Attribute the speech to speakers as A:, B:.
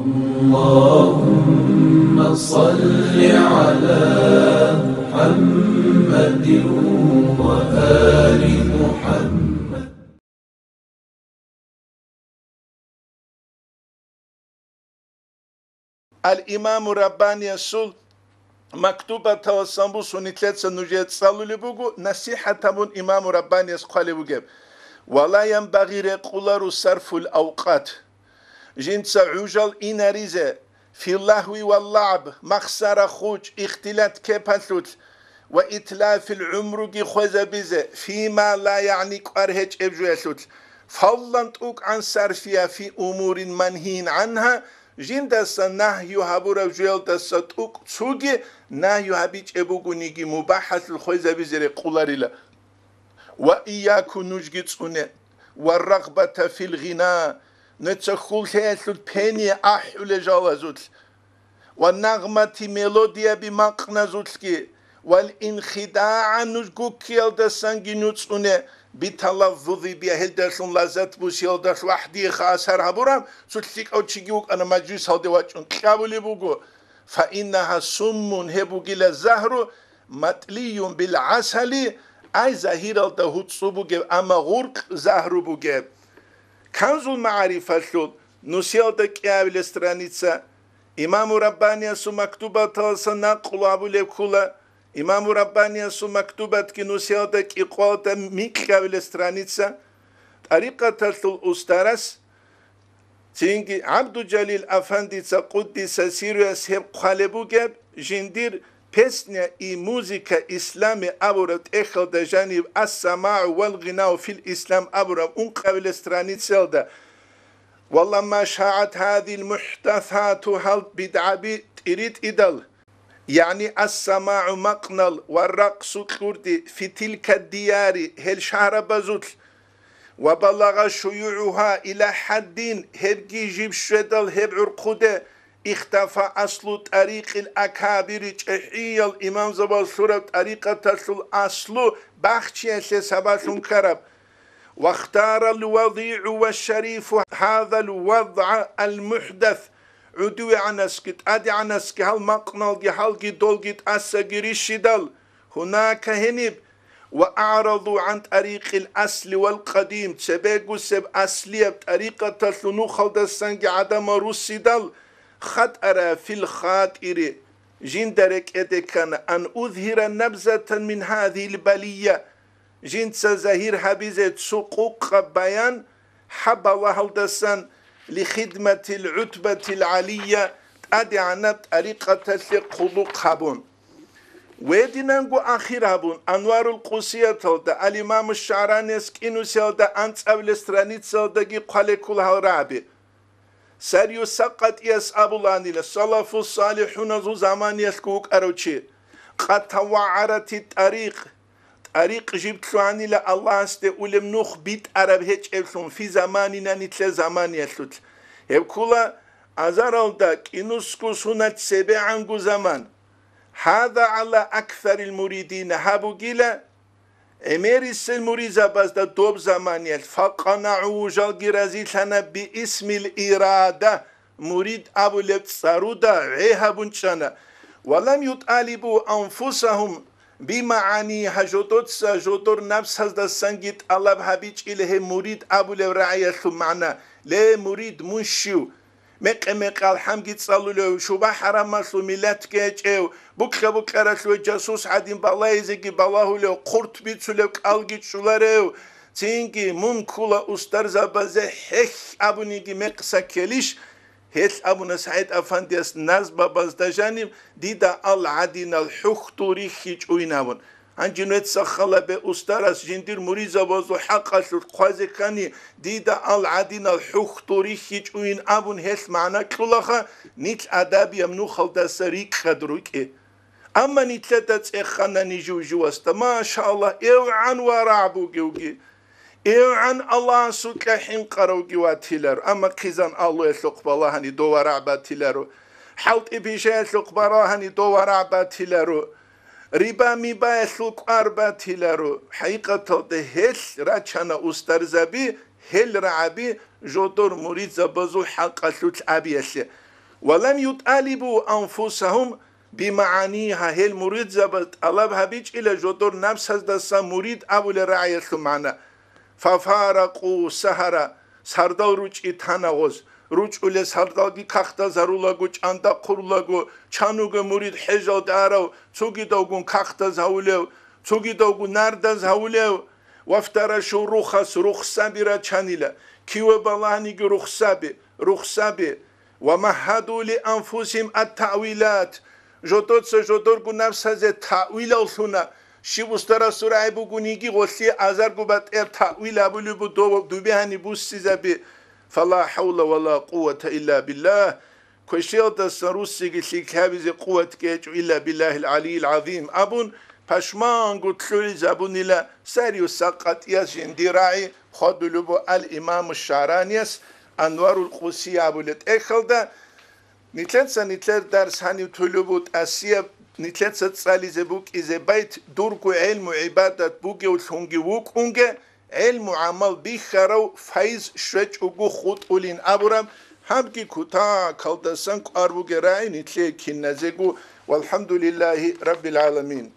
A: اللهم صل على محمد وآل محمد.
B: الإمام رباني السل مكتوبة توسمبو سنتلت سنجيت صلوا لبوغو نصيحة من إمام رباني اسقالي بوغيب ولا ينبغي رقولار صرف الأوقات جنس عجل إناريزة في اللهو واللعب مخسر خوج اختلاط كبالوت وإتلاف العمر جي خوزبيزة فيما لا يعني قرهج إبجويسوت فاللنتوك عن صرفها في أمور منهين عنها جندس نهي هبور جويل دستوك تسوغي نهي هبيج ابوغونيجي مباحث الخوزبيزة قولاريلا وإياكو نجيتسونه والرغبة في الغناء نتسخول تيسل بيني أحول جوازوت والنغمة ميلوديا بمقنزوتكي والانخداع نجوكيل دسانجي نتسونه بتلفظ بيهل درسون لازت بوسيل درس وحدي خاسر هبورام سوتليك أو تشيجيوك أنا مجلس هالدي واجون كابولي بوغو فإنها سم هبوغي للزهر متلي بالعسل أي زهير الدهوت صبوغي أما غرق زهر بوغي كنز المعرفة شل نسيل دكياب الاسترانيتسا إمام رباني سو مكتوبة تلسا نقل أبو لكولا إمام رباني سو مكتوبة كي نسيل دك إقوالة ميكياب الاسترانيتسا طريقة تلسل أسترس تينجي عبد جليل أفنديتسا قدس سيريا سيب قالبو جاب جندير بسنة إي موسيقى إسلامي أبورت إخل دا جانب السماع والغناء في الإسلام أبورت أنقبل استرانيت سلدا والله ما شاعت هذه المحدثات هل بدعبي تريد إدل يعني السماع مقنل والرقص كردي في تلك الديار هل شهر بزوت وبلغ شيوعها إلى حد هبجي جيب شدل هب عرقوده اختفى أصل طريق الأكابر جحية الإمام زبال سورة طريقة تصل أصل بخشي سباسون كرب واختار الوضيع والشريف هذا الوضع المحدث عدوي عنسكت أدي عنسك هل مقنال دي هل دولجت أسجري شدل هناك هنب وأعرضوا عن طريق الأصل والقديم تبقوا سب أصلية بطريقة تصل نخل دستنج عدم رسدل خطر في الخاطر جندرك إدكان أن أظهر نبذة من هذه البلية جنس زهير حبيزة سقوق بيان حب وهلدسان لخدمة العتبة العالية أدعنا بطريقة قلوق هبون ويدنانقو آخر هبون أنوار القوسية تلدا الإمام الشعراني سكينو سيلدا أنت أولسترانيت سيلدا قالي كل هالرابي سريو سقط يس أبولاني للصلاف الصالحون ذو زمان يسكوك أروتشي قد توعرت الطريق طريق جبت لعني لله استقول منوخ بيت عرب هيك إلسون في زماننا نتل زمان يسلت هبكولا أزارل داك إنسكو سنة سبع عنقو زمان هذا على أكثر المريدين هابو جيلا اميريس المريزة بازدا دوب زمانية فقنعوا جالجرازي لنا باسم الإرادة مريد أبو لبتصارودا عيها بنشانا ولم يطالبوا أنفسهم بمعاني هجودوتسا جودور نفس هزدا سنجيت الله بحبيج إليه مريد أبو لرعية ثم معنا ليه مريد منشيو مق الحمد صلوا له شوبا حرام مسلو ملت كيجو بوك رسلو جاسوس عدين بالله يزكي بالله له قرط بيتسلو قالجي شولارو تينجي ممكولا استرزا بزه هيك ابونيجي مقسكليش هيك ابونا سعيد افنديس نزبا بازدجاني ديدا العدين الحختوري خيج ويناون انجنوت سخلا باسترس جندير مريزا بازو حقش قازكاني ديدا العدين الحختوري خيج وين ابون هيك معنا كلخه نيت ادب يمنو خلد سريك خدروكي اما نيتلتت اخنا نيجو است ما شاء الله اوعن ورعبو جوجي اوعن الله سكحين قروجي واتيلر اما كيزان الله يسلق بالله هني دو ورعباتيلر حوت ابيشه يسلق براه هني دو ورعباتيلر ريبا ميبا يسلق ارباتيلر حقيقه دهل راچنا استرزبي هل رعبي جودور مريد زبزو حق سوت ابيسه ولم يطالبوا أنفسهم بمعانيها هي المريد زبط الله بهبيج إلى جدور نفس هذا مريد أول رعاية معنا ففارقوا سهرة سردال روج إتهانغوز روج أولي سردال دي كختا زرولغو چاندا قرولغو چانوغ مريد حجال دارو توغي دوغون كختا زهوليو توغي دوغون ناردا زهوليو وافترشو روخس رخصابي را چانيلا كيو بالانيغ رخصابي ومهدوا لأنفسهم التأويلات جوتوت جوتورغو نفس هذا تأويل ألثونا شيبوسترا سورة بوغونيغي غوثي أزارغو بات تأويل أبولي بو دوبيهاني بوسي زبي فلا حول ولا قوة إلا بالله كوشيل تسروسي لكابيزي قوة كيجو إلا بالله العلي العظيم أبون پشمان گوتلوی زبون إلى ساريو ساقات ياسين دراعي خدو لبو الإمام الشعرانيس أنوار القوسي أبولت إخلدا نتلت درس هاني تلوبوت أسيب نتلت ستسالي زبوك إذا بيت دوركو علم وعبادة بوكي والحونجي وكونجي علم وعمل بيخارو فايز شوش وغو خود أولين أبورام همكي كتا كالدسان قاربو جراي نتلي كنزيقو والحمد لله رب العالمين